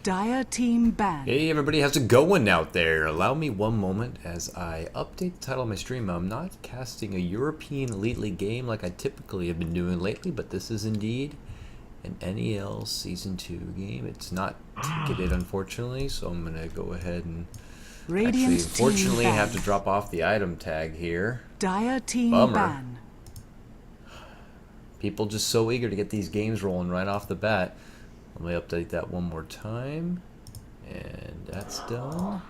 Dire team ban. Hey everybody, how's it going out there? Allow me one moment as I update the title of my stream. I'm not casting a European Elite League game like I typically have been doing lately, but this is indeed an NEL Season 2 game. It's not ticketed, unfortunately, so I'm going to go ahead and unfortunately have to drop off the item tag here. Dire team Bummer. ban. People just so eager to get these games rolling right off the bat. Let me update that one more time. And that's done.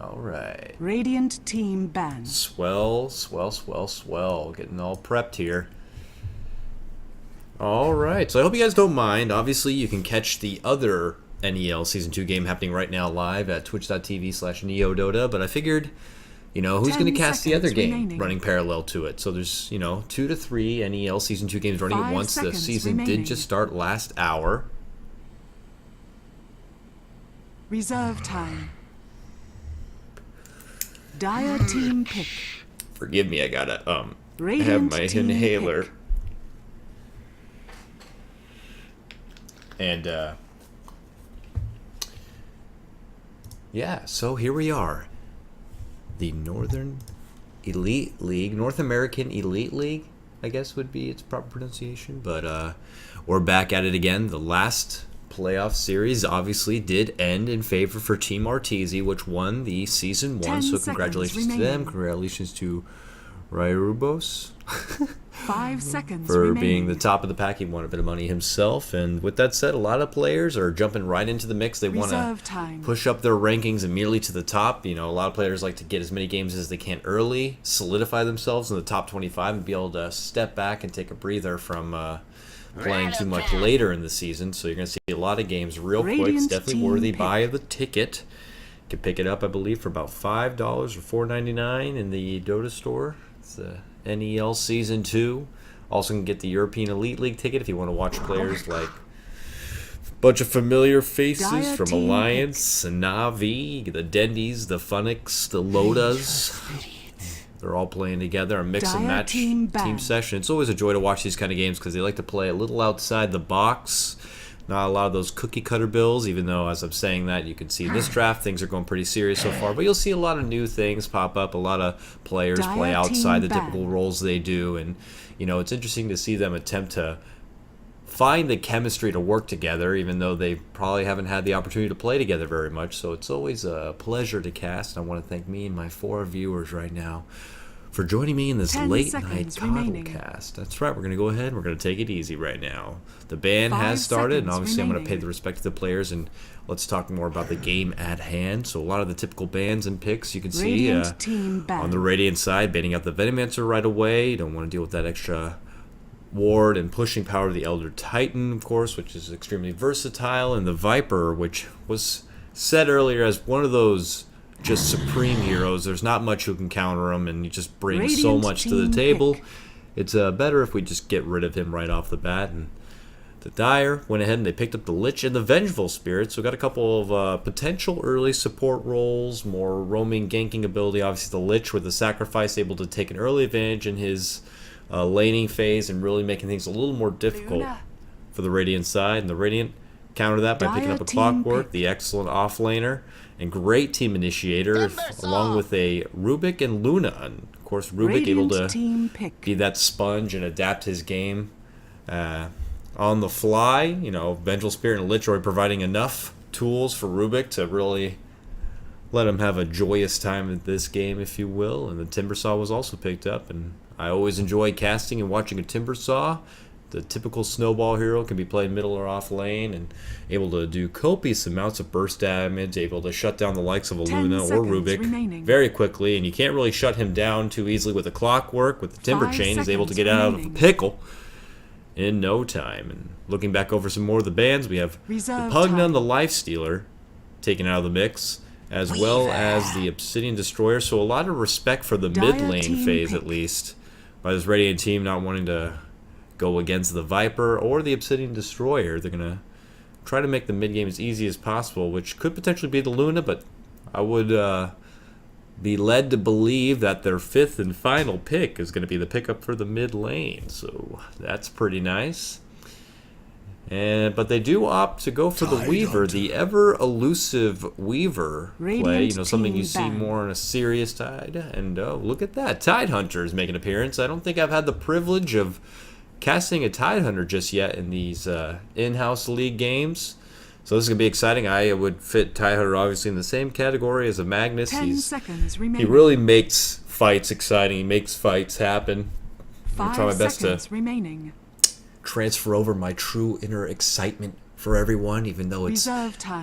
Alright. Radiant team ban. Swell. Getting all prepped here. Alright, so I hope you guys don't mind. Obviously, you can catch the other NEL Season 2 game happening right now live at twitch.tv/NeoDota, but I figured, you know, who's going to cast the other game running parallel to it? So there's, 2 to 3 NEL Season 2 games running at once. The season did just start last hour. Reserve time. Dire team pick. Forgive me, I gotta have Radiant my team inhaler. pick. And yeah, so here we are. The North American Elite League, I guess would be its proper pronunciation. But we're back at it again. The last playoff series obviously did end in favor for Team Arteezy, which won the Season 1. So congratulations to them. Congratulations to Ryrubos 5 seconds for remaining. being the top of the pack. He won a bit of money himself. And with that said, a lot of players are jumping right into the mix. They want to push up their rankings immediately to the top. A lot of players like to get as many games as they can early, solidify themselves in the top 25, and be able to step back and take a breather from playing too much later in the season. So you're going to see a lot of games real quick. It's definitely worthy buy of the ticket. You can pick it up, I believe, for about $5 or $4.99 in the Dota store. It's NEL Season 2. Also can get the European Elite League ticket if you want to watch players like a bunch of familiar faces from Alliance, and Na'Vi, the Dendies, the Funix, the Lodas. They're all playing together, a mix and match team session. It's always a joy to watch these kind of games because they like to play a little outside the box. Not a lot of those cookie cutter builds, even though as I'm saying that, you can see in this draft things are going pretty serious so far. But you'll see a lot of new things pop up. A lot of players play outside the typical roles they do. And, it's interesting to see them attempt to find the chemistry to work together, even though they probably haven't had the opportunity to play together very much. So it's always a pleasure to cast. And I want to thank me and my 4 viewers right now for joining me in this late night Kotlguy. That's right, we're going to go ahead and we're going to take it easy right now. The ban has started, and obviously I'm going to pay the respect to the players, and let's talk more about the game at hand. So a lot of the typical bans and picks you can see on the Radiant side, banning out the Venomancer right away. You don't want to deal with that extra ward and pushing power of the Elder Titan, of course, which is extremely versatile, and the Viper, which was said earlier as one of those just supreme heroes. There's not much who can counter him, and he just brings so much to the table. It's better if we just get rid of him right off the bat. And the Dire went ahead and they picked up the Lich and the Vengeful Spirit, so we got a couple of potential early support roles, more roaming ganking ability. Obviously the Lich with the Sacrifice able to take an early advantage in his laning phase and really making things a little more difficult for the Radiant side. And the Radiant counter that by picking up a Clockwork, the excellent offlaner, and great team initiator, along with a Rubik and Luna. And of course, Rubik able to be that sponge and adapt his game on the fly. Vengeful Spirit and Lich are providing enough tools for Rubik to really let him have a joyous time at this game, if you will. And the Timbersaw was also picked up, and I always enjoy casting and watching a Timbersaw. The typical snowball hero can be played middle or off lane and able to do copious amounts of burst damage, able to shut down the likes of a Luna or Rubik very quickly, and you can't really shut him down too easily with a Clockwork. With the Timber Chain, he's able to get out of a pickle in no time. And looking back over some more of the bans, we have the Pugnan, the Lifestealer, taken out of the mix, as well as the Obsidian Destroyer. So a lot of respect for the mid lane phase, at least, by this Radiant team not wanting to go against the Viper or the Obsidian Destroyer. They're going to try to make the mid game as easy as possible, which could potentially be the Luna, but I would be led to believe that their 5th and final pick is going to be the pickup for the mid lane. So that's pretty nice. But they do opt to go for the Weaver, the ever-elusive Weaver play. You know, something you see more in a serious Tide. And oh, look at that. Tide Hunter is making an appearance. I don't think I've had the privilege of casting a Tide Hunter just yet in these in-house league games. So this is going to be exciting. I would fit Tide Hunter obviously in the same category as a Magnus. 10 seconds remaining. He really makes fights exciting. He makes fights happen. 5 try my best seconds to remaining. transfer over my true inner excitement for everyone, even though it's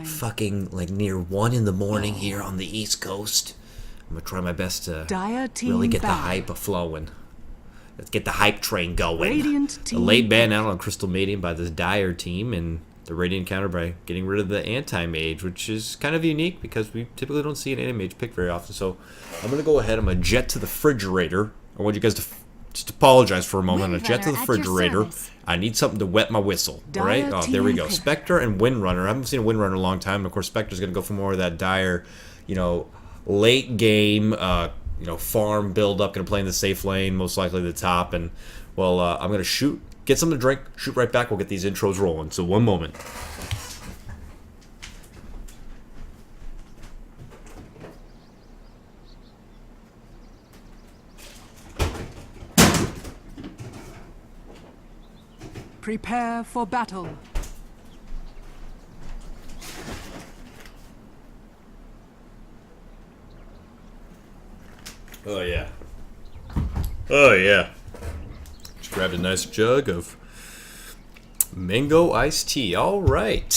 fucking like near 1 in the morning here on the East Coast. I'm gonna try my best to really get the hype flowing. Let's get the hype train going. A late ban out on Crystal Medium by this Dire team, and the Radiant counter by getting rid of the Anti-Mage, which is kind of unique because we typically don't see an Anti-Mage pick very often. So I'm gonna go ahead. I'm gonna jet to the refrigerator. I want you guys to just apologize for a moment. I'm gonna jet to the refrigerator. I need something to wet my whistle. All right? Oh, there we go. Spectre and Windrunner. I haven't seen a Windrunner in a long time. Of course, Spectre's gonna go for more of that Dire, you know, late game, you know, farm build up. Gonna play in the safe lane, most likely the top. And well, I'm gonna shoot, get something to drink, shoot right back. We'll get these intros rolling. So one moment. Prepare for battle. Oh yeah. Oh yeah. Just grabbed a nice jug of mango iced tea. All right.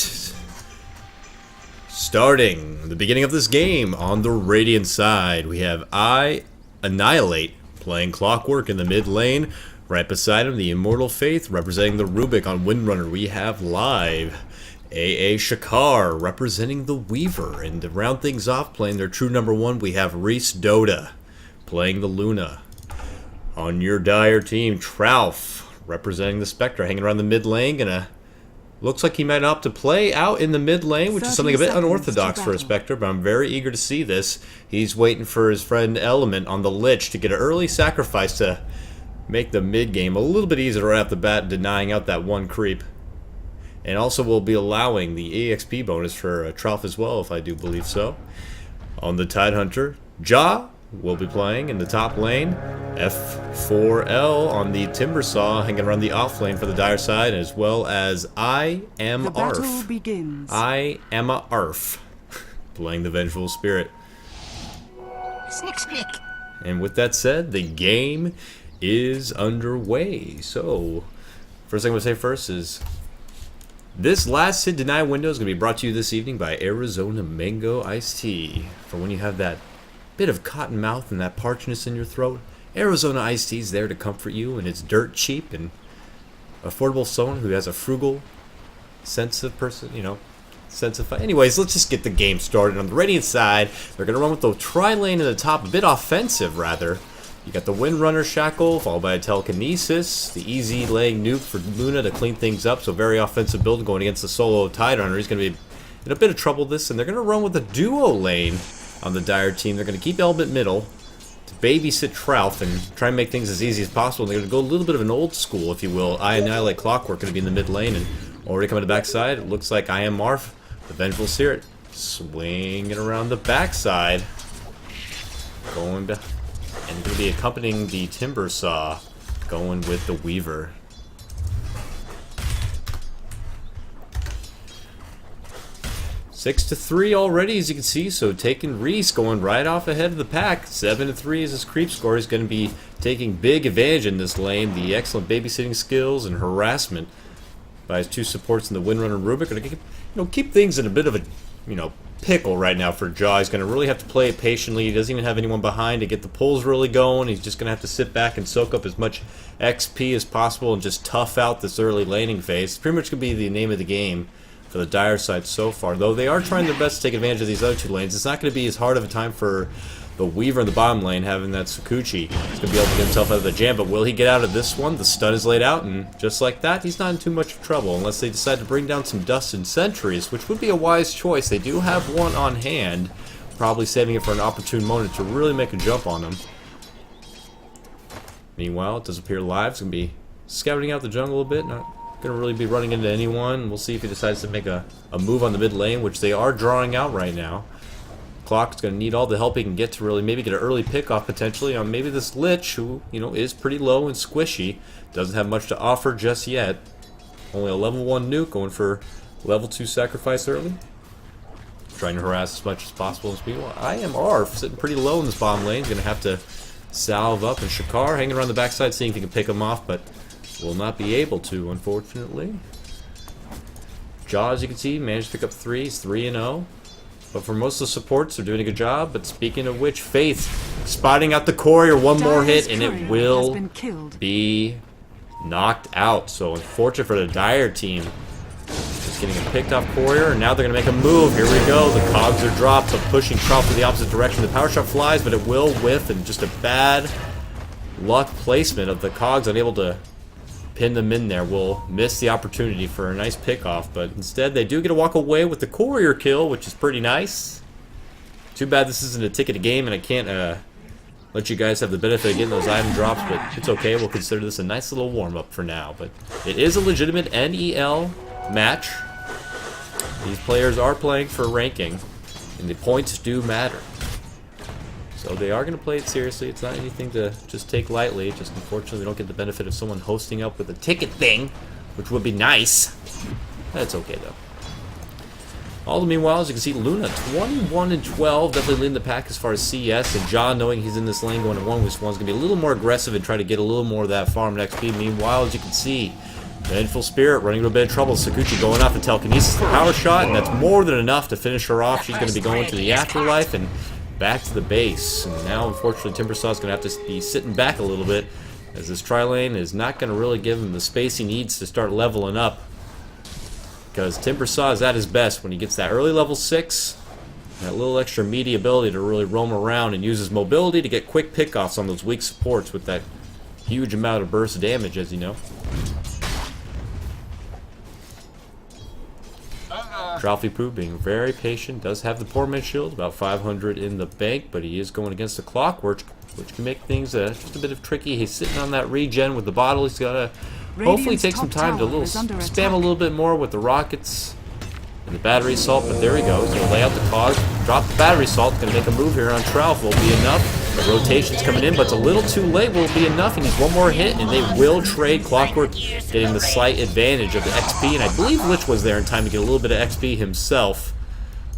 Starting the beginning of this game on the Radiant side, we have Annihilate playing Clockwork in the mid lane. Right beside him, the Immortal Faith representing the Rubik. On Windrunner, we have live AA Shakar representing the Weaver. And to round things off, playing their true #1, we have Reese Dota playing the Luna. On your Dire team, Trouf representing the Spectre, hanging around the mid lane. Looks like he might opt to play out in the mid lane, which is something a bit unorthodox for a Spectre, but I'm very eager to see this. He's waiting for his friend Element on the Lich to get an early sacrifice to make the mid game a little bit easier right off the bat, denying out that one creep. And also we'll be allowing the EXP bonus for Trouf as well, if I do believe so. On the Tide Hunter, Ja will be playing in the top lane. F4L on the Timbersaw, hanging around the off lane for the Dire side, as well as I Am Arf. I Am a Arf playing the Vengeful Spirit. Snick, snick. And with that said, the game is underway. So, first thing I'm going to say first is this last Sid Deny window is going to be brought to you this evening by Arizona Mango Iced Tea. For when you have that bit of cotton mouth and that parchness in your throat, Arizona Iced Tea is there to comfort you, and it's dirt cheap and affordable. Someone who has a frugal, sensitive person, you know, anyways, let's just get the game started. On the Radiant side, they're going to run with the tri-lane in the top, a bit offensive rather. You got the Windrunner Shackle, followed by a Telekinesis, the easy laying nuke for Luna to clean things up, so very offensive build going against the solo Tide Hunter. He's going to be in a bit of trouble this, and they're going to run with a duo lane on the Dire team. They're going to keep Element middle to babysit Trouf and try and make things as easy as possible. They're going to go a little bit of an old school, if you will. I Annihilate Clockwork going to be in the mid lane, and already coming to the backside, it looks like I Am Marf, the Vengeful Spirit, swinging around the backside, going to... and going to be accompanying the Timbersaw, going with the Weaver. Six to 3 already, as you can see, so taking Reese going right off ahead of the pack. 7 to 3 is his creep score. He's going to be taking big advantage in this lane. The excellent babysitting skills and harassment by his two supports in the Windrunner and Rubik are going to keep things in a bit of a pickle right now for Jaw. He's going to really have to play it patiently. He doesn't even have anyone behind to get the pulls really going. He's just going to have to sit back and soak up as much XP as possible and just tough out this early laning phase. It's pretty much going to be the name of the game for the Dire side so far, though they are trying their best to take advantage of these other two lanes. It's not going to be as hard of a time for the Weaver in the bottom lane having that Sakuchi. He's going to be able to get himself out of the jam, but will he get out of this one? The stun is laid out, and just like that, he's not in too much trouble unless they decide to bring down some Dust and Sentries, which would be a wise choice. They do have one on hand, probably saving it for an opportune moment to really make a jump on them. Meanwhile, it does appear Live's going to be scouting out the jungle a bit, not going to really be running into anyone. We'll see if he decides to make a move on the mid lane, which they are drawing out right now. Clock's going to need all the help he can get to really maybe get an early pickoff potentially on maybe this Lich, who, you know, is pretty low and squishy. Doesn't have much to offer just yet. Only a level 1 nuke, going for level 2 sacrifice early. Trying to harass as much as possible. Meanwhile, IMR sitting pretty low in this bottom lane. He's going to have to salve up. And Shakar hanging around the backside, seeing if he can pick him off, but will not be able to, unfortunately. Jaw, as you can see, managed to pick up 3. He's 3-0. But for most of the supports, they're doing a good job. But speaking of which, Faith spotting out the courier. One more hit, and it will be knocked out. So unfortunate for the Dire team. Just getting a picked off courier, and now they're going to make a move. Here we go. The cogs are dropped, but pushing Trout to the opposite direction. The power shot flies, but it will whiff, and just a bad luck placement of the cogs, unable to pin them in there. Will miss the opportunity for a nice pickoff, but instead they do get to walk away with the courier kill, which is pretty nice. Too bad this isn't a ticket a game, and I can't let you guys have the benefit of getting those item drops, but it's okay. We'll consider this a nice little warm-up for now. But it is a legitimate NEL match. These players are playing for ranking, and the points do matter. So they are going to play it seriously. It's not anything to just take lightly. Just unfortunately, we don't get the benefit of someone hosting up with a ticket thing, which would be nice. That's okay, though. All the meanwhile, as you can see, Luna 21-12, definitely leading the pack as far as CS. And John, knowing he's in this lane going to 1-1, is going to be a little more aggressive and try to get a little more of that farm and XP. Meanwhile, as you can see, Vengeful Spirit running into a bit of trouble. Sakuchi going off the telekinesis, the power shot, and that's more than enough to finish her off. She's going to be going to the afterlife and back to the base. And now, unfortunately, Timbersaw's going to have to be sitting back a little bit, as this tri-lane is not going to really give him the space he needs to start leveling up. Because Timbersaw is at his best when he gets that early level 6, that little extra meaty ability to really roam around and use his mobility to get quick pickoffs on those weak supports with that huge amount of burst damage, as you know. Trophy Poo being very patient, does have the poor man's shield, about 500 in the bank, but he is going against the Clockwork, which can make things just a bit of tricky. He's sitting on that regen with the bottle. He's got to hopefully take some time to spam a little bit more with the rockets and the battery assault, but there he goes. He's going to lay out the cogs, drop the battery assault, going to make a move here on Trout. Will be enough. The rotation's coming in, but it's a little too late. Will be enough. He needs one more hit, and they will trade. Clockwork getting the slight advantage of the XP, and I believe Lich was there in time to get a little bit of XP himself.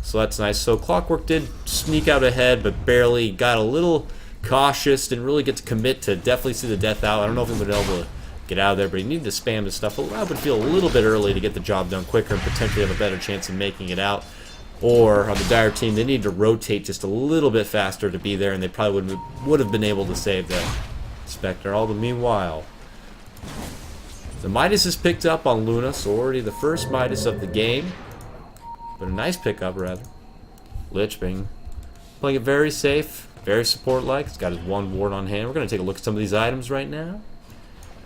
So that's nice. So Clockwork did sneak out ahead, but barely. Got a little cautious, didn't really get to commit to definitely see the death out. I don't know if he would be able to get out of there, but he needed to spam his stuff. I would feel a little bit early to get the job done quicker and potentially have a better chance of making it out. Or on the Dire team, they need to rotate just a little bit faster to be there, and they probably would have been able to save that Spectre. All the meanwhile, the Midas is picked up on Luna, so already the first Midas of the game, but a nice pickup rather. Lich being playing it very safe, very support-like. He's got his one ward on hand. We're going to take a look at some of these items right now.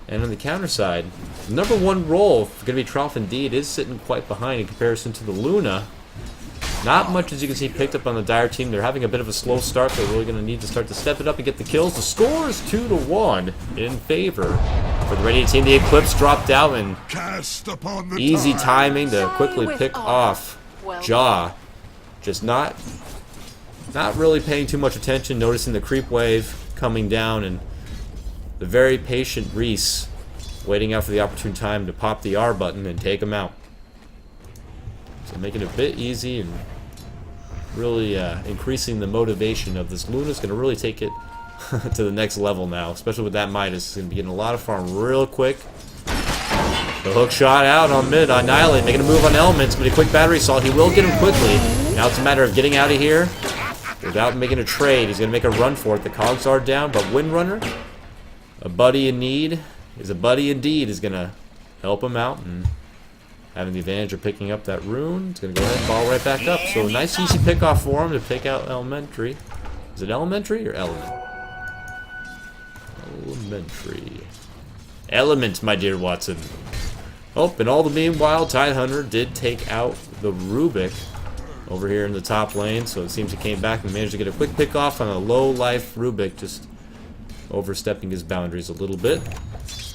And on the counter side, the number 1 role is going to be Trough indeed, is sitting quite behind in comparison to the Luna. Not much, as you can see, picked up on the Dire team. They're having a bit of a slow start. They're really going to need to start to step it up and get the kills. The score is 2-1 in favor for the Radiant team. The Eclipse dropped out, and easy timing to quickly pick off Jaw. Just not really paying too much attention, noticing the creep wave coming down, and the very patient Reese waiting out for the opportune time to pop the R button and take him out. So making it a bit easy and really increasing the motivation of this. Luna's going to really take it to the next level now, especially with that Midas. He's going to be getting a lot of farm real quick. The hook shot out on mid. Annihilate, making a move on Elements, but a quick battery assault. He will get him quickly. Now it's a matter of getting out of here without making a trade. He's going to make a run for it. The cogs are down, but Windrunner, a buddy in need, is a buddy indeed, is going to help him out, and having the advantage of picking up that rune. It's going to go ahead and ball right back up. So a nice easy pickoff for him to pick out Elementary. Is it Elementary or Element? Elementary. Element, my dear Watson. Oh, and all the meanwhile, Tidehunter did take out the Rubik over here in the top lane. So it seems he came back and managed to get a quick pickoff on a low life Rubik, just overstepping his boundaries a little bit.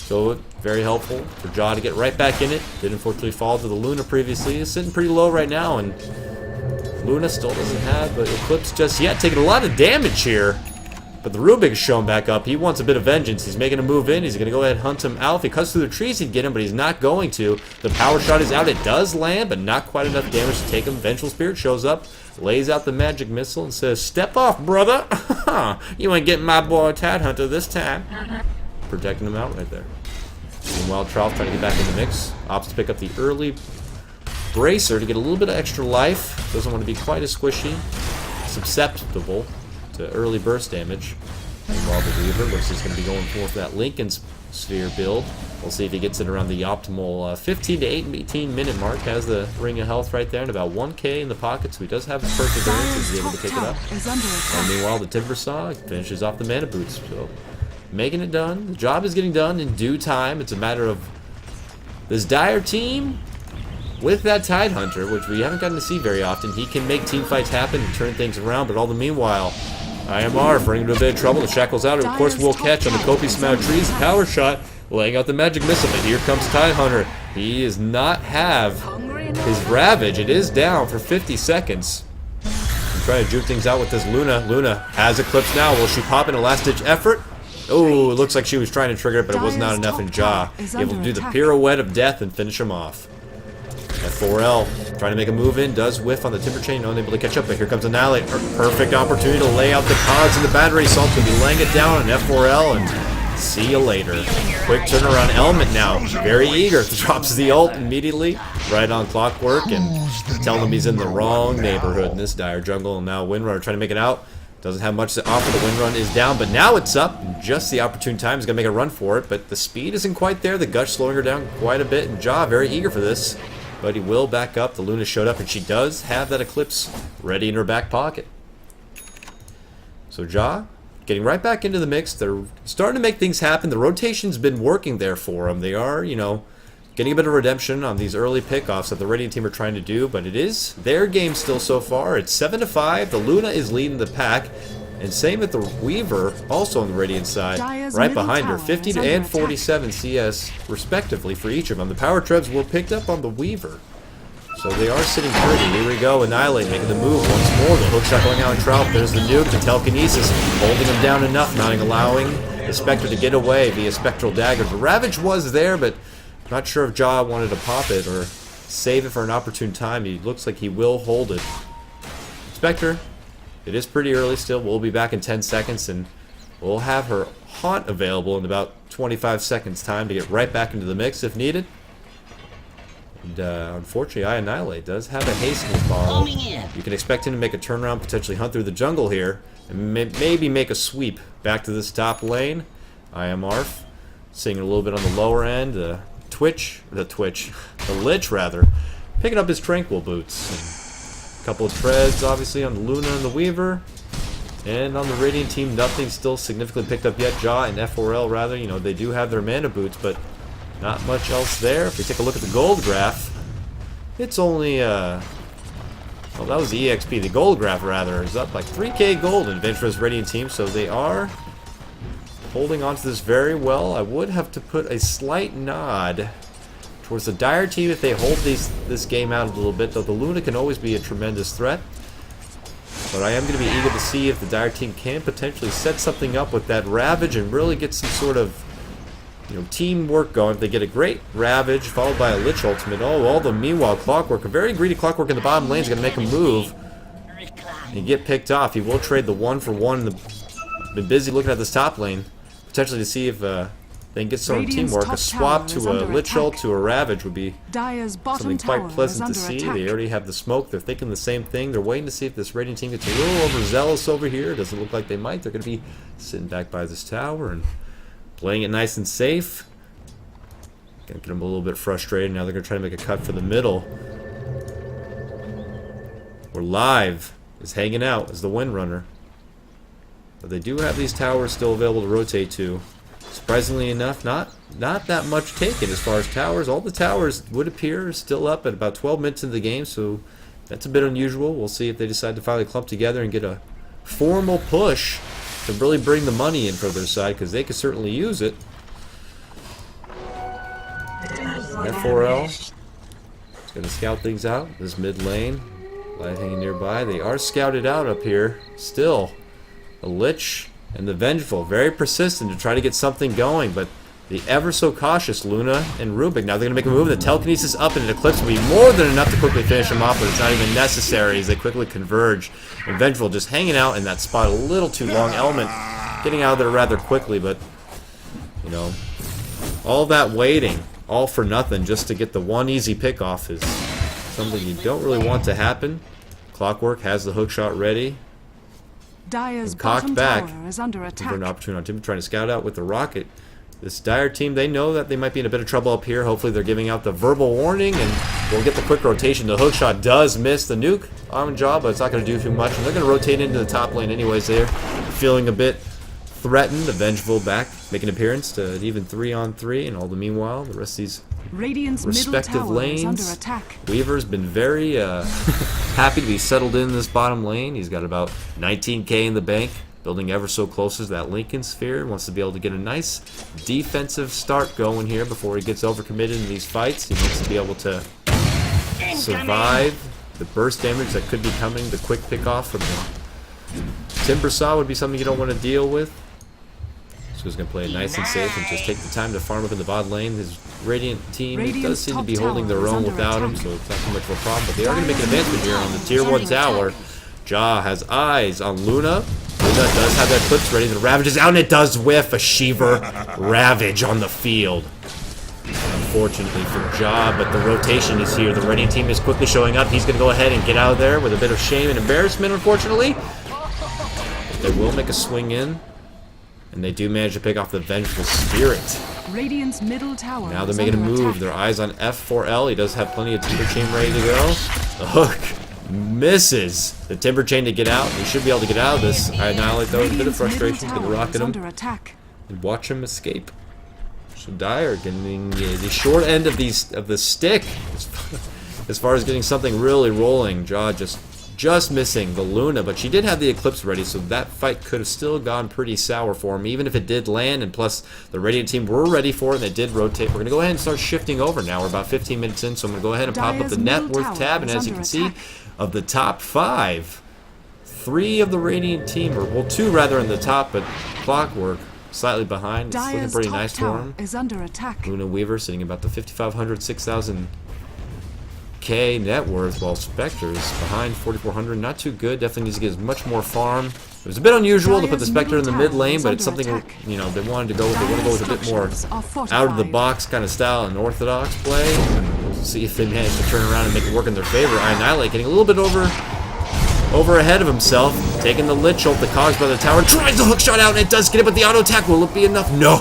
So very helpful for Jaw to get right back in it. Did unfortunately fall to the Luna previously. He's sitting pretty low right now, and Luna still doesn't have the Eclipse just yet. Taking a lot of damage here. But the Rubik's showing back up. He wants a bit of vengeance. He's making a move in. He's going to go ahead and hunt him out. If he cuts through the trees, he'd get him, but he's not going to. The power shot is out. It does land, but not quite enough damage to take him. Vengeful Spirit shows up, lays out the magic missile, and says, "Step off, brother. You ain't getting my boy Tidehunter this time." Protecting him out right there. Meanwhile, Trough trying to get back in the mix. Opts to pick up the early bracer to get a little bit of extra life. Doesn't want to be quite as squishy. Susceptible to early burst damage. Meanwhile, the Weaver looks like he's going to be going for that Lincoln's Sphere build. We'll see if he gets it around the optimal 15 to 18 minute mark. Has the Ring of Health right there and about 1k in the pocket, so he does have his perseverance. He's able to pick it up. And meanwhile, the Timber Saw finishes off the Mana Boots. So, making it done. The job is getting done in due time. It's a matter of this Dire team with that Tidehunter, which we haven't gotten to see very often. He can make team fights happen and turn things around, but all the meanwhile, IMR bringing him to a bit of trouble. The Shackle's out. Of course, we'll catch on the copious amount of trees. Power shot, laying out the magic missile. But here comes Tidehunter. He does not have his Ravage. It is down for 50 seconds. I'm trying to juke things out with this Luna. Luna has Eclipse now. Will she pop in a last-ditch effort? Oh, it looks like she was trying to trigger it, but it was not enough in Jaw. Able to do the pirouette of death and finish him off. F4L trying to make a move in, does whiff on the Timber Chain, unable to catch up, but here comes Annihilate. Perfect opportunity to lay out the pods in the battery. Salt's going to be laying it down on F4L, and see you later. Quick turnaround element now. Very eager. Drops the ult immediately, right on Clockwork, and telling him he's in the wrong neighborhood in this Dire jungle. And now Windrunner trying to make it out. Doesn't have much to offer. The Windrun is down, but now it's up. Just the opportune time. He's going to make a run for it, but the speed isn't quite there. The Gush slowing her down quite a bit, and Jaw very eager for this. But he will back up. The Luna showed up, and she does have that Eclipse ready in her back pocket. So Jaw getting right back into the mix. They're starting to make things happen. The rotation's been working there for them. They are, you know, getting a bit of redemption on these early pickoffs that the Radiant team are trying to do, but it is their game still so far. It's 7-5. The Luna is leading the pack. And same with the Weaver, also on the Radiant side, right behind her. 50 and 47 CS, respectively, for each of them. The power trebs were picked up on the Weaver. So they are sitting pretty. Here we go. Annihilate making the move once more. The hookshot going out on Trout. There's the nuke. The telekinesis holding him down enough, not allowing the Spectre to get away via Spectral Dagger. The Ravage was there, but not sure if Jaw wanted to pop it or save it for an opportune time. He looks like he will hold it. Spectre. It is pretty early still. We'll be back in 10 seconds, and we'll have her Haunt available in about 25 seconds time to get right back into the mix if needed. And unfortunately, Annihilate does have a haste in his bottle. You can expect him to make a turnaround, potentially hunt through the jungle here, and maybe make a sweep back to this top lane. IMR seeing it a little bit on the lower end. The Lich rather, picking up his Tranquil Boots. Couple of treads, obviously, on the Luna and the Weaver. And on the Radiant team, nothing still significantly picked up yet. Jaw and F4L, rather, you know, they do have their Mana Boots, but not much else there. If we take a look at the gold graph, it's only, well, that was the EXP. The gold graph, rather, is up like 3k gold in Adventurous Radiant team, so they are holding on to this very well. I would have to put a slight nod towards the Dire team if they hold this game out a little bit, though the Luna can always be a tremendous threat. But I am going to be eager to see if the Dire team can potentially set something up with that Ravage and really get some sort of, you know, teamwork going. If they get a great Ravage followed by a Lich ultimate, all the meanwhile Clockwork, a very greedy Clockwork in the bottom lane is going to make a move and get picked off. He will trade the 1-for-1. Been busy looking at this top lane, potentially to see if they can get some teamwork. A swap to a Lich ult to a Ravage would be something quite pleasant to see. They already have the smoke. They're thinking the same thing. They're waiting to see if this Radiant team gets a little overzealous over here. It doesn't look like they might. They're going to be sitting back by this tower and playing it nice and safe. Going to get them a little bit frustrated. Now they're going to try to make a cut for the middle. We're live. Is hanging out as the Windrunner. But they do have these towers still available to rotate to. Surprisingly enough, not that much taken as far as towers. All the towers would appear still up at about 12 minutes into the game, so that's a bit unusual. We'll see if they decide to finally clump together and get a formal push to really bring the money in for their side, because they could certainly use it. F4L is going to scout things out. This mid lane, light hanging nearby. They are scouted out up here. Still, the Lich and the Vengeful, very persistent to try to get something going, but the ever so cautious Luna and Rubik. Now they're going to make a move. The telekinesis up and an eclipse will be more than enough to quickly finish him off, but it's not even necessary as they quickly converge. And Vengeful just hanging out in that spot a little too long. Element getting out of there rather quickly, but you know, all that waiting, all for nothing, just to get the one easy pick off is something you don't really want to happen. Clockwork has the hook shot ready. Dire's Cocked bottom back. tower is under attack. For an opportunity on Tim trying to scout out with the rocket. This Dire team, they know that they might be in a bit of trouble up here. Hopefully they're giving out the verbal warning, and we'll get the quick rotation. The hook shot does miss the nuke on job, but it's not going to do too much. And they're going to rotate into the top lane anyways there. Feeling a bit threatened. The Vengeful back, make an appearance to an even 3-on-3, and all the meanwhile, the rest of these Radiant's respective middle tower is lanes. under attack. Weaver's been very happy to be settled in this bottom lane. He's got about 19k in the bank, building ever so close to that Lincoln sphere. Wants to be able to get a nice defensive start going here before he gets overcommitted in these fights. He wants to be able to survive the burst damage that could be coming, the quick pick off from the Timber Saw would be something you don't want to deal with. So he's going to play it nice and safe and just take the time to farm up in the bot lane. His Radiant team does seem to be holding their own without him, so it's not too much of a problem. But they are going to make an advancement here on the tier 1 tower. Ja has eyes on Luna. Luna does have that Eclipse ready. The Ravage is out, and it does whiff a Sheever Ravage on the field. Unfortunately for Ja, but the rotation is here. The Radiant team is quickly showing up. He's going to go ahead and get out of there with a bit of shame and embarrassment, unfortunately. But they will make a swing in, and they do manage to pick off the Vengeful Spirit. Radiant's middle tower. Now they're is making a under move. attack. Their eyes on F4L. He does have plenty of Timber Chain ready to go. The hook misses the Timber Chain to get out. He should be able to get out of this. I annihilate though. A bit of Radiant's middle frustration. He's going to tower rocket is him under attack. and watch him escape. So Dire getting the short end of the stick as far as getting something really rolling. Ja just missing the Luna, but she did have the Eclipse ready, so that fight could have still gone pretty sour for him, even if it did land, and plus the Radiant team were ready for it, and they did rotate. We're going to go ahead and start shifting over now. We're about 15 minutes in, so I'm going to go ahead and pop up the net worth tab, and as you can see, of the top 5, 3 of the Radiant team, or well, 2 rather in the top, but Clockwork slightly behind. It's looking Dire's pretty top nice for tower him. is under attack. Luna Weaver sitting about the 5,500, 6,000 K net worth, while Spectre's behind 4,400. Not too good. Definitely needs to get much more farm. It was a bit unusual to put the Spectre in the mid lane, but it's something, you know, they wanted to go with. They want to go with a bit more out of the box kind of style and orthodox play. We'll see if they manage to turn around and make it work in their favor. Annihilate getting a little bit over ahead of himself, taking the Lich ult, the Cogs by the tower, tries the hook shot out, and it does get it, but the auto attack, will it be enough? No!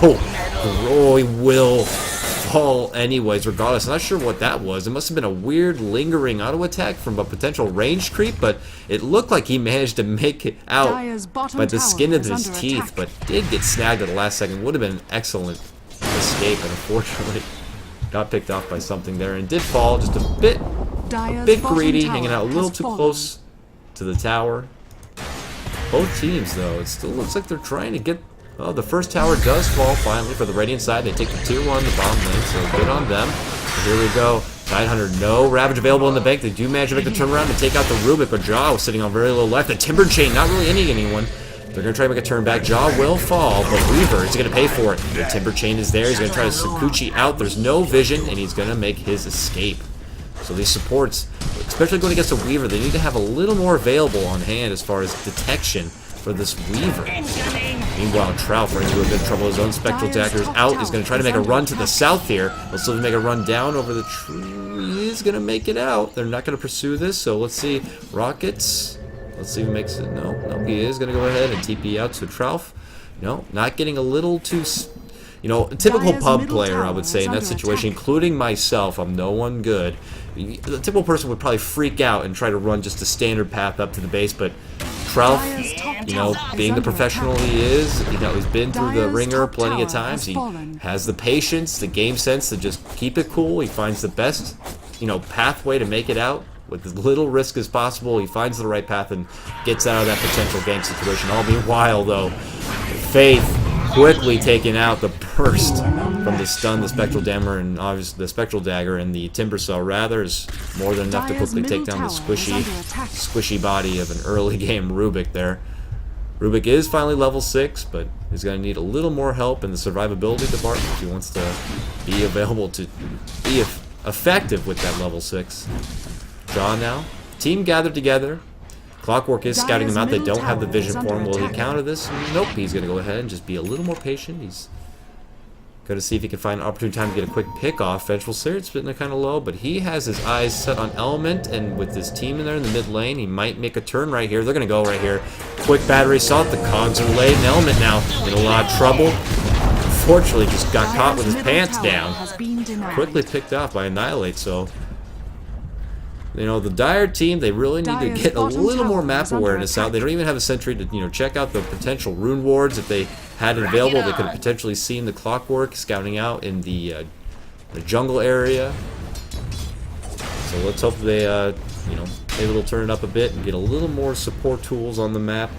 Roy will fall anyways, regardless. I'm not sure what that was. It must have been a weird lingering auto attack from a potential range creep, but it looked like he managed to make it out by the skin of his teeth, but did get snagged at the last second. Would have been an excellent escape, and unfortunately got picked off by something there, and did fall just a bit greedy, hanging out a little too close to the tower. Both teams, though, it still looks like they're trying to get. Oh, the first tower does fall finally for the Radiant side. They take the tier 1, the bottom lane, so good on them. So here we go. 900, no Ravage available in the bank. They do manage to make the turnaround and take out the Rubik, but Ja was sitting on very low life. The Timber Chain not really ending anyone. They're going to try to make a turn back. Ja will fall, but Weaver is going to pay for it. The Timber Chain is there. He's going to try to Sakuchi out. There's no vision, and he's going to make his escape. So these supports, especially going against a Weaver, they need to have a little more available on hand as far as detection for this Weaver. Meanwhile, Trout running into a bit of trouble. His own Spectral Dagger is out. He's going to try to make a run to the south here. He'll still make a run down over the tree. He's going to make it out. They're not going to pursue this, so let's see. Rockets. Let's see who makes it. No, he is going to go ahead and TP out to Trout. No, not getting a little too... You know, a typical pub player, I would say, in that situation, including myself. I'm no one good. The typical person would probably freak out and try to run just a standard path up to the base, but Trout, you know, being the professional he is, you know, he's been through the ringer plenty of times. He has the patience, the game sense to just keep it cool. He finds the best, you know, pathway to make it out with as little risk as possible. He finds the right path and gets out of that potential gank situation. All meanwhile, though, Faith quickly taking out the burst from the stun, the spectral dagger, and obviously the spectral dagger and the timber saw. Rather is more than enough to quickly take down the squishy body of an early game Rubik there. Rubik is finally level 6, but is going to need a little more help in the survivability department if he wants to be available to be effective with that level 6. Jaw now. Team gathered together. Clockwork is scouting him out. They don't have the vision for him. Will he counter this? Nope. He's going to go ahead and just be a little more patient. He's going to see if he can find an opportune time to get a quick pick off. Vengeful Spirit's been kind of low, but he has his eyes set on Element, and with his team in there in the mid lane, he might make a turn right here. They're going to go right here. Quick battery assault. The cogs are laid, and Element now in a lot of trouble. Unfortunately, just got caught with his pants down. Quickly picked off by Annihilate, so... You know, the Dire team, they really need to get a little more map awareness out. They don't even have a sentry to, you know, check out the potential rune wards. If they had it available, they could have potentially seen the Clockwork scouting out in the jungle area. So let's hope they, you know, maybe they'll turn it up a bit and get a little more support tools on the map.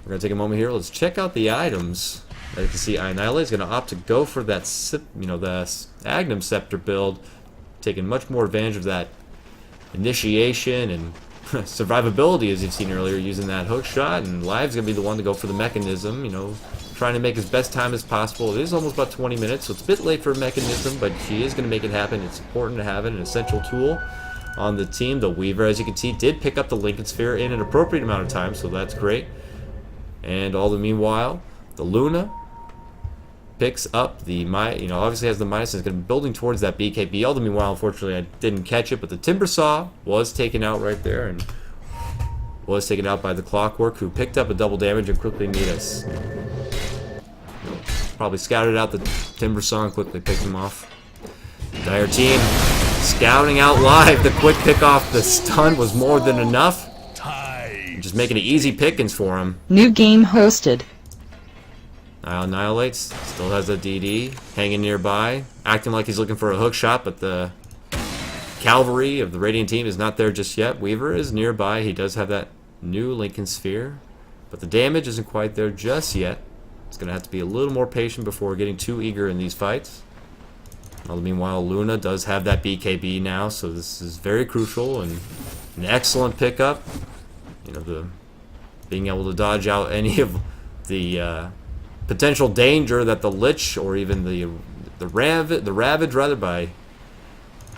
We're going to take a moment here. Let's check out the items. As you can see, Annihilate is going to opt to go for that, you know, the Agnum Scepter build, taking much more advantage of that initiation and survivability, as you've seen earlier, using that hook shot. And Live's going to be the one to go for the mechanism, you know, trying to make his best time as possible. It is almost about 20 minutes, so it's a bit late for a mechanism, but she is going to make it happen. It's important to have it, an essential tool on the team. The Weaver, as you can see, did pick up the Lincoln Sphere in an appropriate amount of time, so that's great. And all the meanwhile, the Luna picks up the, you know, obviously has the minus, is going to be building towards that BKB. All the meanwhile, unfortunately, I didn't catch it, but the Timber Saw was taken out right there, and was taken out by the Clockwork, who picked up a double damage and quickly made us, you know, probably scouted out the Timber Saw and quickly picked him off. Dire team scouting out Live. The quick pick off the stun was more than enough. Just making it easy pickings for him. New game hosted. Annihilates, still has a DD hanging nearby, acting like he's looking for a hook shot, but the cavalry of the Radiant team is not there just yet. Weaver is nearby. He does have that new Lincoln Sphere, but the damage isn't quite there just yet. It's going to have to be a little more patient before getting too eager in these fights. Meanwhile, Luna does have that BKB now, so this is very crucial and an excellent pickup. You know, the being able to dodge out any of the potential danger that the Lich or even the Ravage rather by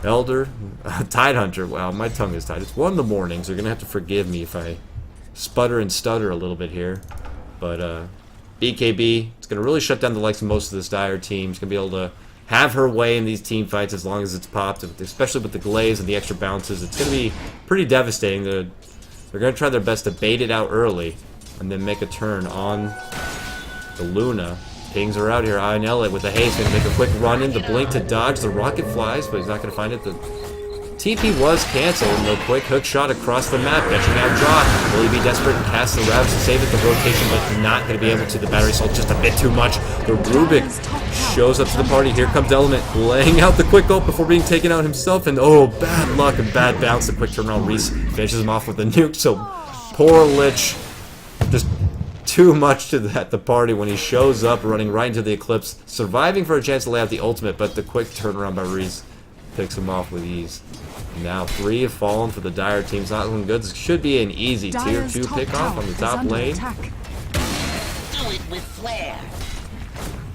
Elder Tidehunter. Wow, my tongue is tied. It's 1 in the morning, so you're gonna have to forgive me if I sputter and stutter a little bit here. But BKB, it's gonna really shut down the likes of most of this Dire team. It's gonna be able to have her way in these team fights as long as it's popped, especially with the glaze and the extra bounces. It's gonna be pretty devastating. They're gonna try their best to bait it out early and then make a turn on the Luna. Pings are out here. INL with the haste, going to make a quick run in. The blink to dodge. The rocket flies, but he's not going to find it. The TP was canceled. No quick hook shot across the map. Catching out Jaw. Will he be desperate and cast the Ravage to save it? The rotation, but not going to be able to. The battery assault just a bit too much. The Rubik shows up to the party. Here comes Element, laying out the quick ult before being taken out himself. And oh, bad luck and bad bounce. The quick turnaround. Reese finishes him off with a nuke. So poor Lich, just too much to the party when he shows up running right into the Eclipse, surviving for a chance to lay out the ultimate, but the quick turnaround by Reese picks him off with ease. Now 3 have fallen for the Dire team. It's not looking good. This should be an easy tier 2 pickoff on the top lane. Do it with flair.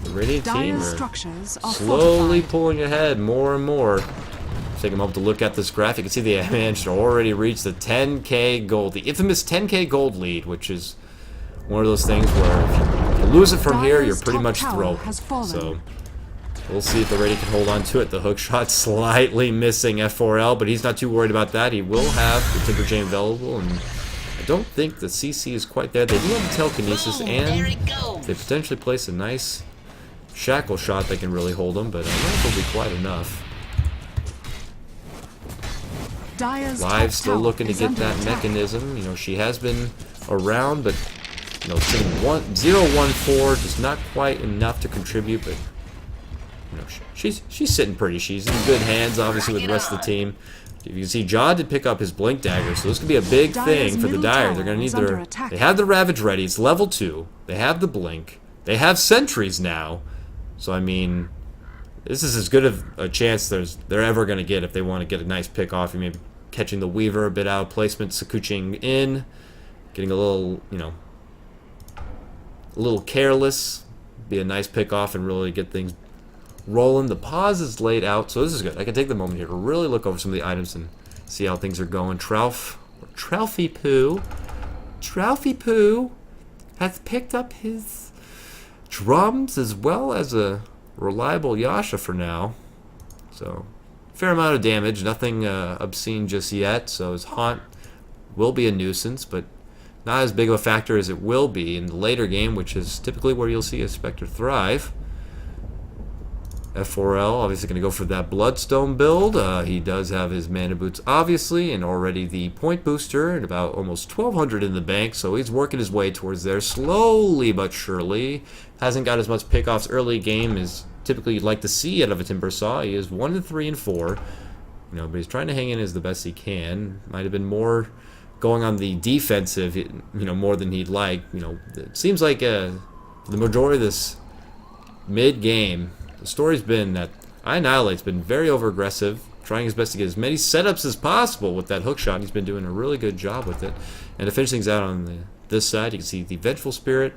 The Radiant team are slowly pulling ahead more and more. Take a moment to look at this graph. You can see they managed to already reach the 10k gold, the infamous 10k gold lead, which is one of those things where if you lose it from here, you're pretty much thrown. So we'll see if the Radiant can hold on to it. The hook shot slightly missing F4L, but he's not too worried about that. He will have the Timber Chain available, and I don't think the CC is quite there. They do have the Telekinesis, and they potentially place a nice shackle shot that can really hold him, but I don't know if it'll be quite enough. Live still looking to get that mechanism. You know, she has been around, but you know, 0-1-4, just not quite enough to contribute, but you know, she's sitting pretty. She's in good hands, obviously, with the rest of the team. You can see Jaw did pick up his Blink Dagger, so this could be a big thing for the Dire. They're going to need their... They have the Ravage ready. It's level 2. They have the Blink. They have sentries now. So, I mean, this is as good of a chance they're ever going to get if they want to get a nice pick off. You may be catching the Weaver a bit out of placement, Sakuching in, getting a little, you know, a little careless. Be a nice pick off and really get things rolling. The pause is laid out, so this is good. I can take the moment here to really look over some of the items and see how things are going. Troufy Poo has picked up his drums as well as a reliable Yasha for now. So, fair amount of damage. Nothing obscene just yet, so his Haunt will be a nuisance, but not as big of a factor as it will be in the later game, which is typically where you'll see a Spectre thrive. F4L obviously going to go for that Bloodstone build. He does have his Mana Boots, obviously, and already the point booster, and about almost 1,200 in the bank, so he's working his way towards there slowly but surely. Hasn't got as much pickoffs early game as typically you'd like to see out of a Timbersaw. He is 1 and 3 and 4, you know, but he's trying to hang in as the best he can. Might have been more going on the defensive, you know, more than he'd like. You know, it seems like the majority of this mid-game, the story's been that Annihilate's been very over-aggressive, trying his best to get as many setups as possible with that hook shot. He's been doing a really good job with it. And to finish things out on this side, you can see the Vengeful Spirit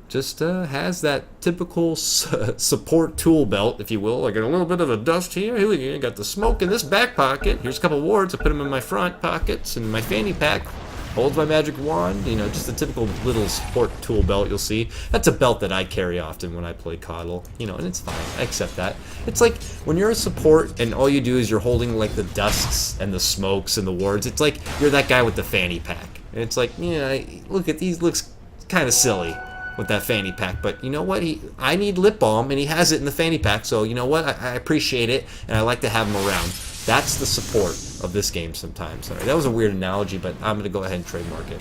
just has that typical support tool belt, if you will. I got a little bit of a dust here. Here we go. Got the smoke in this back pocket. Here's a couple wards. I put them in my front pockets and my fanny pack. Holds my magic wand. You know, just a typical little support tool belt you'll see. That's a belt that I carry often when I play Kotlguy. You know, and it's fine. I accept that. It's like when you're a support and all you do is you're holding like the dusts and the smokes and the wards. It's like you're that guy with the fanny pack. And it's like, yeah, look at these. Looks kind of silly with that fanny pack, but you know what? I need lip balm, and he has it in the fanny pack. So you know what? I appreciate it, and I like to have him around. That's the support of this game sometimes. Sorry, that was a weird analogy, but I'm going to go ahead and trademark it.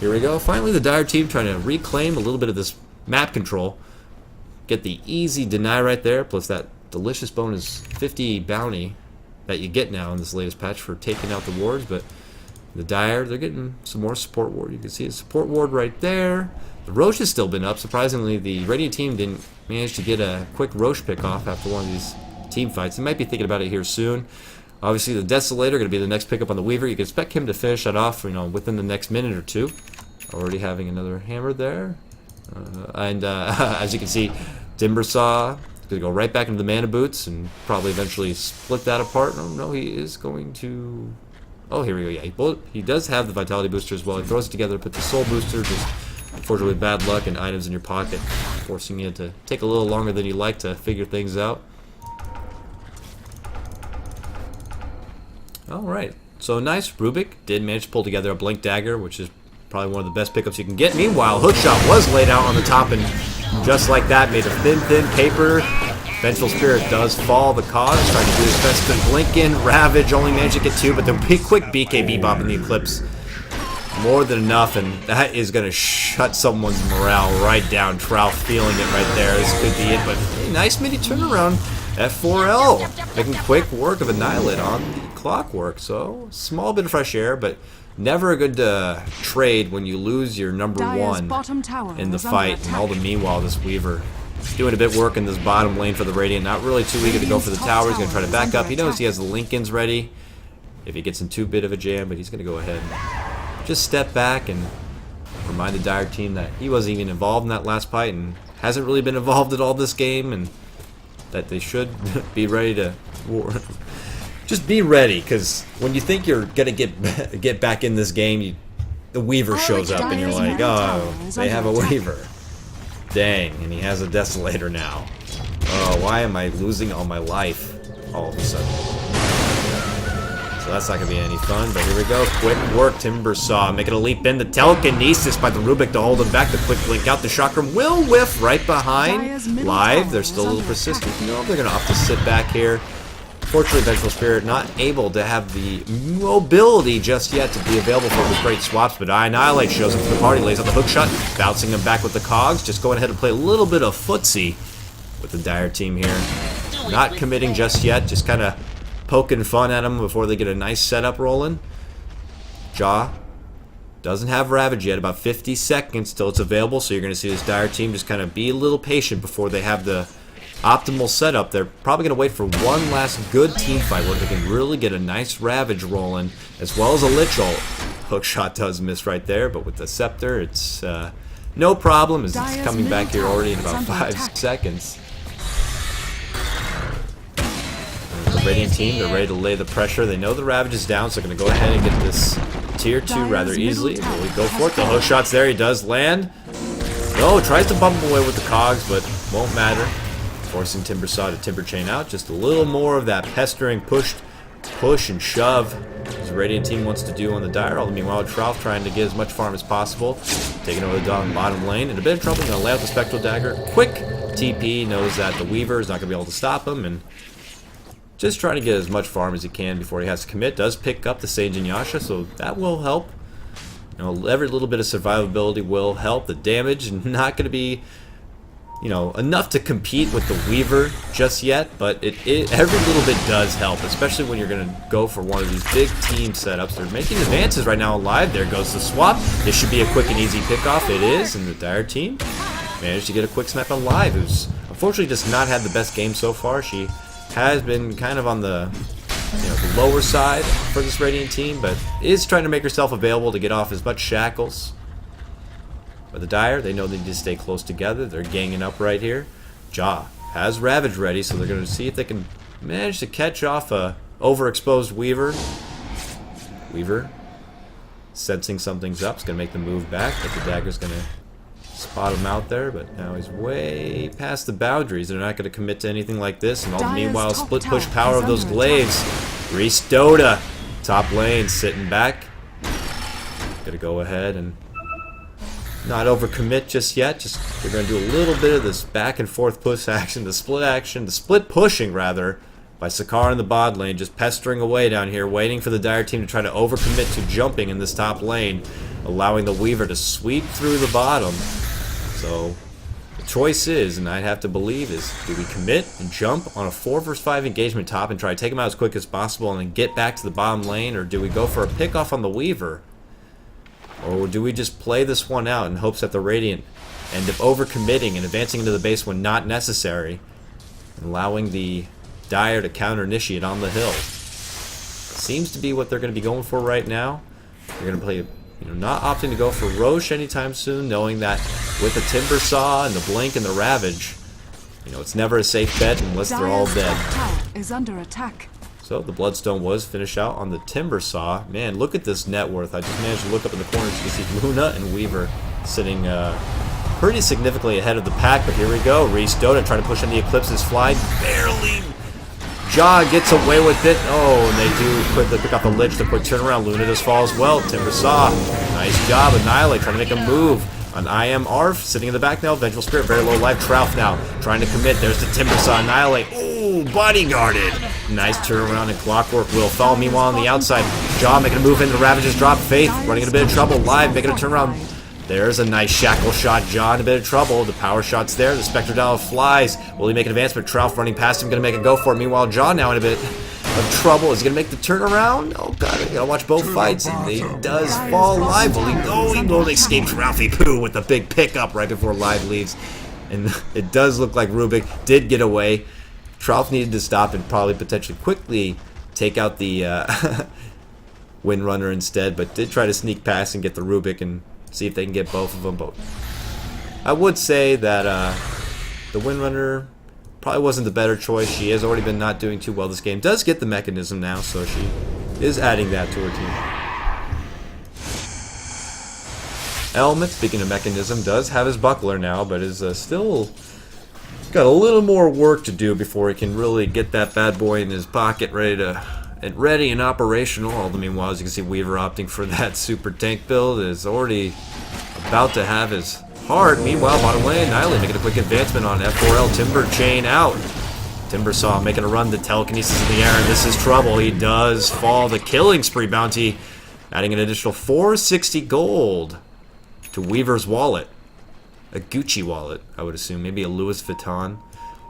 Here we go. Finally, the Dire team trying to reclaim a little bit of this map control. Get the easy deny right there, plus that delicious bonus 50 bounty that you get now in this latest patch for taking out the wards. But the Dire, they're getting some more support ward. You can see a support ward right there. The Roche has still been up. Surprisingly, the Radiant team didn't manage to get a quick Roche pick off after one of these team fights. They might be thinking about it here soon. Obviously, the Desolator going to be the next pickup on the Weaver. You can expect him to finish that off, you know, within the next minute or two. Already having another hammer there. As you can see, Timbersaw going to go right back into the Mana Boots and probably eventually split that apart. Oh, no, he is going to... Oh, here we go. Yeah, he does have the Vitality Booster as well. He throws it together, puts the Soul Booster, just unfortunately with bad luck and items in your pocket, forcing you to take a little longer than you like to figure things out. Alright, so nice. Rubik did manage to pull together a Blink Dagger, which is probably one of the best pickups you can get. Meanwhile, Hookshot was laid out on the top, and just like that, made a thin paper. Vengeful Spirit does fall. The cause trying to do his best to blink in. Ravage only managed to get 2, but the quick BKB Bop in the Eclipse, more than enough, and that is going to shut someone's morale right down. Trout feeling it right there. This could be it, but hey, nice mini turnaround. F4L making quick work of Annihilate on the Clockwork. So, small bit of fresh air, but never a good trade when you lose your number one in the fight. And all the meanwhile, this Weaver doing a bit work in this bottom lane for the Radiant. Not really too eager to go for the tower. He's going to try to back up. He knows he has the Lincolns ready if he gets in too bit of a jam, but he's going to go ahead and just step back and remind the Dire team that he wasn't even involved in that last fight and hasn't really been involved at all this game, and that they should be ready to just be ready, because when you think you're gonna get back in this game, the Weaver shows up and you're like, oh, they have a Weaver, dang, and he has a Desolator now. Oh, why am I losing all my life all of a sudden? So that's not going to be any fun, but here we go. Quick work, Timbersaw making a leap in. The telekinesis by the Rubik to hold him back. The quick blink out. The chakram will whiff right behind. Live, they're still a little persistent. No, they're going to opt to sit back here. Fortunately, Vengeful Spirit not able to have the mobility just yet to be available for the great swaps, but Annihilate shows up to the party, lays out the hook shot, bouncing him back with the cogs, just going ahead and play a little bit of footsie with the Dire team here. Not committing just yet, just kind of poking fun at them before they get a nice setup rolling. Jaw doesn't have Ravage yet, about 50 seconds till it's available, so you're going to see this Dire team just kind of be a little patient before they have the optimal setup. They're probably going to wait for one last good team fight where they can really get a nice Ravage rolling, as well as a Lich ult. Hookshot does miss right there, but with the Scepter, it's no problem, as it's coming back here already in about 5 seconds. The Radiant team, they're ready to lay the pressure. They know the Ravage is down, so they're going to go ahead and get this tier 2 rather easily. Will he go for it? The hookshot's there. He does land. No, tries to bump him away with the cogs, but won't matter. Forcing Timbersaw to Timber Chain out. Just a little more of that pestering push and shove as the Radiant team wants to do on the Dire. All the meanwhile, Trough trying to get as much farm as possible. Taking over the bottom lane. In a bit of trouble, going to lay out the Spectral Dagger. Quick TP, knows that the Weaver is not going to be able to stop him, and just trying to get as much farm as he can before he has to commit. Does pick up the Sage and Yasha, so that will help. You know, every little bit of survivability will help. The damage not going to be, you know, enough to compete with the Weaver just yet, but every little bit does help, especially when you're going to go for one of these big team setups. They're making advances right now live. There goes the swap. This should be a quick and easy pickoff. It is, and the Dire team managed to get a quick snipe on live, who's unfortunately just not had the best game so far. She has been kind of on the, the lower side for this Radiant team, but is trying to make herself available to get off as much shackles. But the Dire, they know they need to stay close together. They're ganging up right here. Jaw has Ravage ready, so they're going to see if they can manage to catch off a overexposed Weaver. Weaver sensing something's up. Is going to make the move back, but the Dagger's going to spot him out there, but now he's way past the boundaries. They're not going to commit to anything like this, and all the meanwhile split push power of those glaives. Reese Dota, top lane, sitting back. Gonna go ahead and not overcommit just yet. Just they're gonna do a little bit of this back and forth push action, the split pushing rather, by Sakar in the bot lane, just pestering away down here, waiting for the Dire team to try to overcommit to jumping in this top lane, allowing the Weaver to sweep through the bottom. So the choice is, and I'd have to believe, is do we commit and jump on a 4 vs 5 engagement top and try to take him out as quick as possible and then get back to the bottom lane, or do we go for a pickoff on the Weaver? Or do we just play this one out in hopes that the Radiant end up overcommitting and advancing into the base when not necessary, and allowing the Dire to counter-initiate on the hill? Seems to be what they're going to be going for right now. They're going to play, not opting to go for Roche anytime soon, knowing that with the Timbersaw and the Blink and the Ravage, it's never a safe bet unless they're all dead. Is under attack. So the Bloodstone was finished out on the Timbersaw. Man, look at this net worth. I just managed to look up in the corner to see Luna and Weaver sitting pretty significantly ahead of the pack, but here we go. Reese Dota trying to push in the Eclipse's fly. Barely. Jaw gets away with it. Oh, and they do quickly pick up the Lich. The quick turnaround. Luna does fall as well. Timbersaw. Nice job. Annihilate trying to make a move. On IM Arf sitting in the back now. Vengeful Spirit, very low life. Trouth now trying to commit. There's the Timbersaw. Annihilate. Oh, bodyguarded. Nice turnaround and Clockwork will fall. Meanwhile, on the outside, Jaw making a move in. The Ravages drop. Faith running in a bit of trouble. Live making a turnaround. There's a nice shackle shot. Jaw in a bit of trouble. The power shot's there. The Spectre Dial flies. Will he make an advancement? Trouth running past him. Going to make a go for it. Meanwhile, Jaw now in a bit of trouble. Is he going to make the turnaround? Oh, God. I got to watch both fights. And he does fall live. Will he? Oh, he only escapes Ralphie Poo with the big pickup right before live leaves. And it does look like Rubik did get away. Trouth needed to stop and probably potentially quickly take out the Windrunner instead, but did try to sneak past and get the Rubik and see if they can get both of them. But I would say that the Windrunner probably wasn't the better choice. She has already been not doing too well this game. Does get the mechanism now, so she is adding that to her team. Element, speaking of mechanism, does have his buckler now, but is still got a little more work to do before he can really get that bad boy in his pocket ready and operational. All the meanwhile, as you can see, Weaver opting for that super tank build is already about to have his heart. Meanwhile, bottom lane, Annihilate making a quick advancement on F4L. Timber Chain out. Timbersaw making a run to telekinesis in the air, and this is trouble. He does fall. The Killing Spree bounty, adding an additional 460 gold to Weaver's wallet. A Gucci wallet, I would assume. Maybe a Louis Vuitton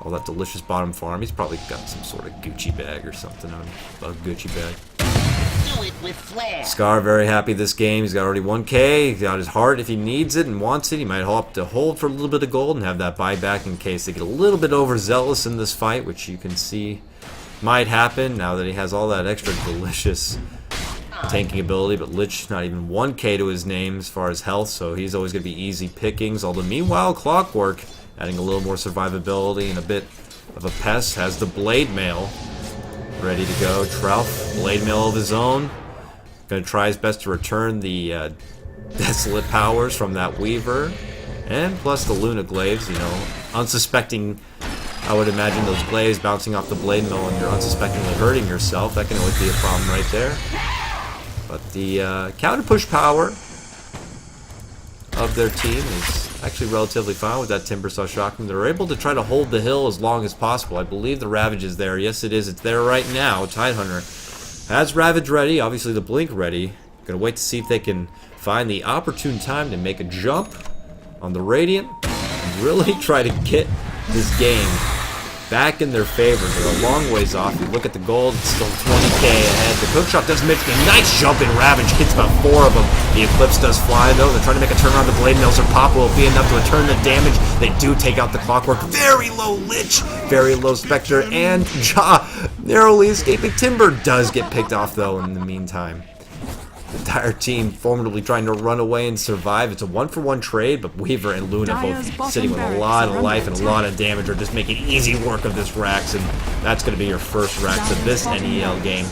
all that delicious bottom farm. He's probably got some sort of Gucci bag or something on a Gucci bag. Do it with flair. Scar very happy this game. He's got already 1K. He's got his heart if he needs it and wants it. He might hope to hold for a little bit of gold and have that buyback in case they get a little bit overzealous in this fight, which you can see might happen now that he has all that extra delicious tanking ability. But Lich, not even 1K to his name as far as health, so he's always going to be easy pickings. Although meanwhile, Clockwork, adding a little more survivability and a bit of a pest, has the Blade Mail ready to go. Trouf, Blade Mail of his own. Gonna try his best to return the Desolate powers from that Weaver. And plus the Luna Glaives, you know, unsuspecting, I would imagine those glaives bouncing off the Blade Mail and you're unsuspectingly hurting yourself. That can always be a problem right there. But the counter push power of their team is actually relatively fine with that Timbersaw Shotgun. They're able to try to hold the hill as long as possible. I believe the Ravage is there. Yes, it is. It's there right now. Tidehunter has Ravage ready. Obviously, the Blink ready. Gonna wait to see if they can find the opportune time to make a jump on the Radiant and really try to get this game back in their favor. They're a long ways off. You look at the gold, it's still 20k ahead. The Cookshot does make a nice jump in Ravage, hits about 4 of them. The Eclipse does fly though. They're trying to make a turnaround. The Blade Mills are pop will be enough to return the damage. They do take out the Clockwork. Very low Lich, very low Spectre, and Jaw narrowly escaping. Timber does get picked off though in the meantime. The entire team formidably trying to run away and survive. It's a 1-for-1 trade, but Weaver and Luna both sitting with a lot of life and a lot of damage are just making easy work of this Rax, and that's going to be your first Rax of this NEL game.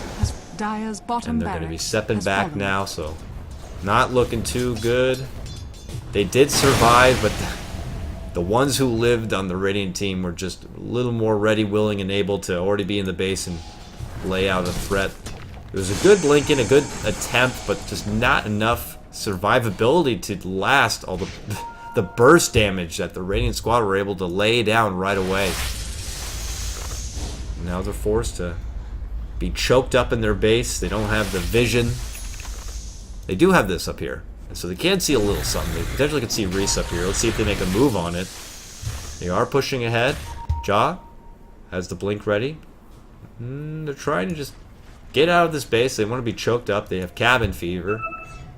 And they're going to be stepping back now, so not looking too good. They did survive, but the ones who lived on the Radiant team were just a little more ready, willing, and able to already be in the base and lay out a threat. It was a good blink in, a good attempt, but just not enough survivability to last all the burst damage that the Radiant squad were able to lay down right away. Now they're forced to be choked up in their base. They don't have the vision. They do have this up here, and so they can see a little something. They potentially could see Reese up here. Let's see if they make a move on it. They are pushing ahead. Jaw has the blink ready. They're trying to just get out of this base. They want to be choked up. They have cabin fever.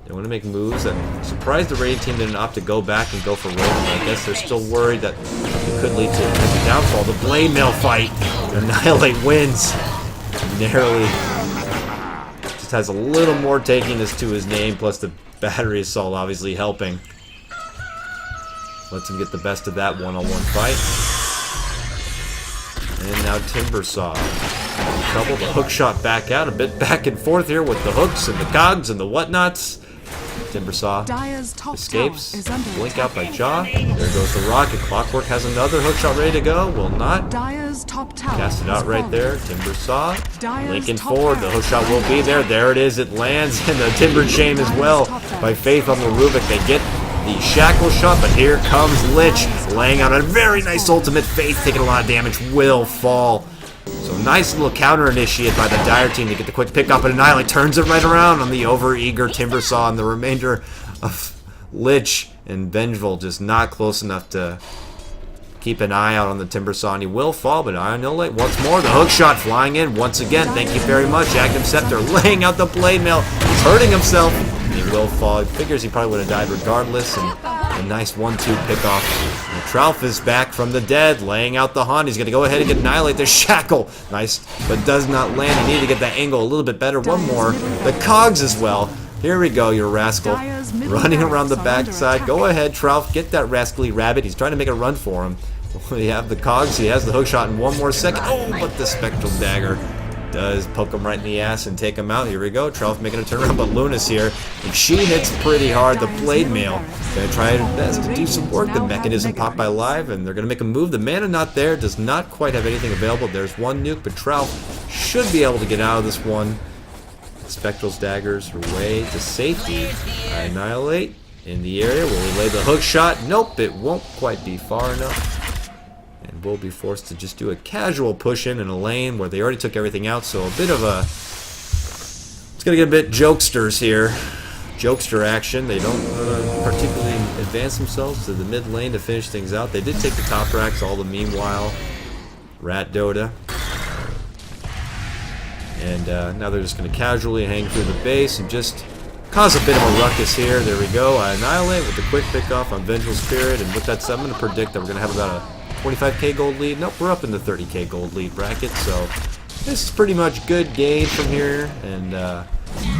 They want to make moves. I'm surprised the Radiant team didn't opt to go back and go for Roman. I guess they're still worried that it could lead to a downfall. The Blade Mail fight. Annihilate wins. Narrowly. Just has a little more takiness to his name, plus the battery assault obviously helping. Lets him get the best of that one-on-one fight. And now Timbersaw. Trouble. The hook shot back out. A bit back and forth here with the hooks and the cogs and the whatnots. Timbersaw escapes. Blink out by Jaw. There goes the rocket. Clockwork has another hook shot ready to go. Will not. Cast it out right there. Timbersaw. Linking forward. The hook shot will be there. There it is. It lands. And the Timber Chain as well. By Faith on the Rubik. They get the shackle shot, but here comes Lich. Laying out a very nice ultimate. Faith taking a lot of damage. Will fall. So nice little counter initiate by the Dire team to get the quick pick up and Annihilate. Turns it right around on the over-eager Timbersaw, and the remainder of Lich and Vengeful just not close enough to keep an eye out on the Timbersaw, and he will fall, but Annihilate once more. The hook shot flying in once again. Thank you very much. Active Scepter laying out the Blade Mail. He's hurting himself. He will fall. He figures he probably would have died regardless, and a nice 1-2 pickoff. And Trouf is back from the dead, laying out the Haunt. He's going to go ahead and get Annihilate the Shackle. Nice, but does not land. You need to get that angle a little bit better. One more. The Cogs as well. Here we go, you rascal. Running around the backside. Go ahead, Trouf. Get that rascally rabbit. He's trying to make a run for him. We have the Cogs. He has the hook shot in one more second. Oh, but the Spectral Dagger does poke him right in the ass and him out. Here we go. Trouf making a turnaround, but Luna's here. And she hits pretty hard. The Blade Mail. Gonna try her best to do some work. The mechanism popped by live, and they're gonna make a move. The mana not there. Does not quite have anything available. There's one nuke, but Trouf should be able to get out of this one. Spectral's daggers her way to safety. Annihilate in the area. Will he lay the hook shot? Nope, it won't quite be far enough. And we'll be forced to just do a casual push in a lane where they already took everything out, so a bit of a... It's going to get a bit jokesters here. Jokester action. They don't particularly advance themselves to the mid lane to finish things out. They did take the top racks all the meanwhile. Rat Dota. And now they're just going to casually hang through the base and just cause a bit of a ruckus here. There we go. I annihilate with the quick pickoff on Vengeful Spirit. And with that said, I'm going to predict that we're going to have about a 25k gold lead. Nope, we're up in the 30k gold lead bracket. So this is pretty much good game from here. And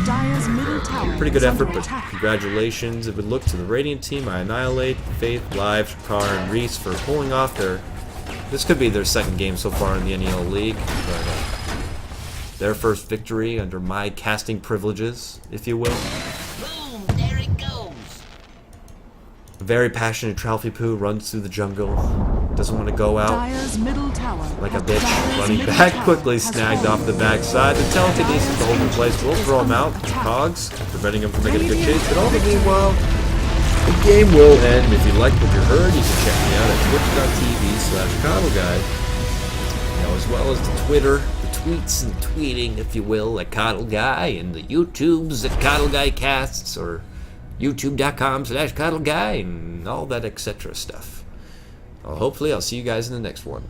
Dire's middle tower pretty good is under effort, but attack. congratulations. It would look to the Radiant team. I annihilate Faith, Live, Shakar, and Reese for pulling off their... This could be their second game so far in the NEL League. But, their first victory under my casting privileges, if you will. Boom! There it goes. A very passionate Tralfy-Poo runs through the jungle. Doesn't want to go out Dire's middle tower like a has- bitch. Dire's Running middle back tower quickly, has snagged fallen. off the backside. The telekinesis to hold in place will throw him out. Cogs, preventing him from making a good chase. But all the meanwhile, the game will end. If you liked what you heard, you can check me out at twitch.tv/Kotlguy. As well as the Twitter, the tweets and tweeting, if you will, at Kotlguy, and the YouTubes at Kotlguy Casts, or youtube.com/Kotlguy, and all that etc. stuff. Hopefully I'll see you guys in the next one.